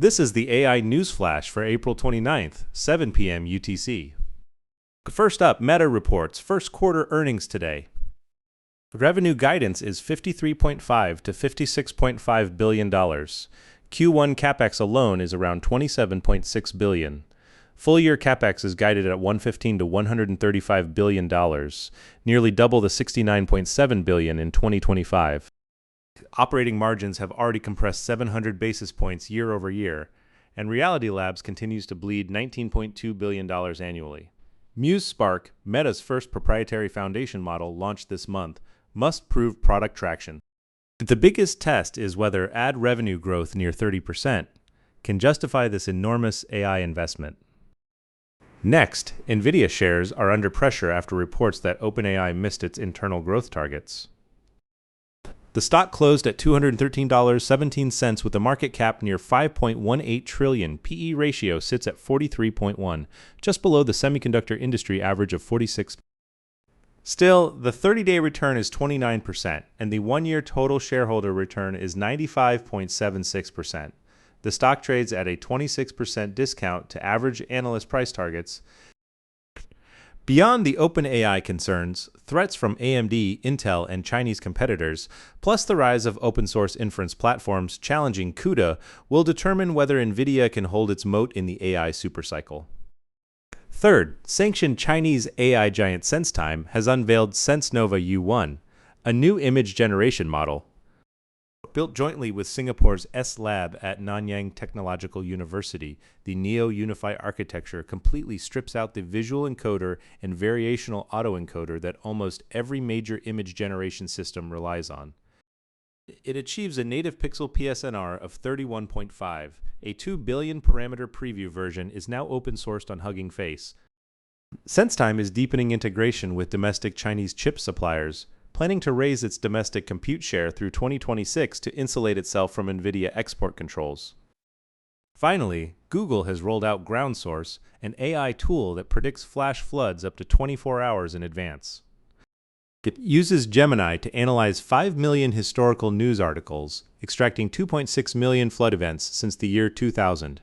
This is the AI News Flash for April 29th, 7 p.m. UTC. First up, Meta reports first quarter earnings today. Revenue guidance is $53.5 to $56.5 billion. Q1 capex alone is around $27.6 billion. Full-year capex is guided at $115 to $135 billion, nearly double the $69.7 billion in 2025. Operating margins have already compressed 700 basis points year over year, and Reality Labs continues to bleed $19.2 billion annually. Muse Spark, Meta's first proprietary foundation model launched this month, must prove product traction. The biggest test is whether ad revenue growth near 30% can justify this enormous AI investment. Next, NVIDIA shares are under pressure after reports that OpenAI missed its internal growth targets. The stock closed at $213.17 with a market cap near $5.18 trillion. PE ratio sits at 43.1, just below the semiconductor industry average of 46. Still, the 30-day return is 29%, and the one-year total shareholder return is 95.76%. The stock trades at a 26% discount to average analyst price targets. Beyond the OpenAI concerns, threats from AMD, Intel, and Chinese competitors, plus the rise of open-source inference platforms challenging CUDA, will determine whether NVIDIA can hold its moat in the AI supercycle. Third, sanctioned Chinese AI giant SenseTime has unveiled SenseNova U1, a new image generation model. Built jointly with Singapore's S-Lab at Nanyang Technological University, the Neo-Unify architecture completely strips out the visual encoder and variational autoencoder that almost every major image generation system relies on. It achieves a native pixel PSNR of 31.5. A 2 billion parameter preview version is now open-sourced on Hugging Face. SenseTime is deepening integration with domestic Chinese chip suppliers, planning to raise its domestic compute share through 2026 to insulate itself from NVIDIA export controls. Finally, Google has rolled out Groundsource, an AI tool that predicts flash floods up to 24 hours in advance. It uses Gemini to analyze 5 million historical news articles, extracting 2.6 million flood events since the year 2000.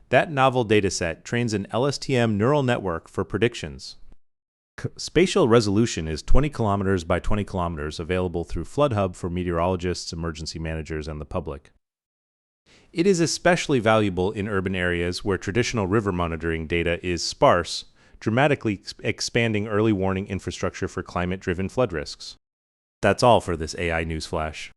That novel dataset trains an LSTM neural network for predictions. Spatial resolution is 20 kilometers by 20 kilometers, available through FloodHub for meteorologists, emergency managers, and the public. It is especially valuable in urban areas where traditional river monitoring data is sparse, dramatically expanding early warning infrastructure for climate-driven flood risks. That's all for this AI News Flash.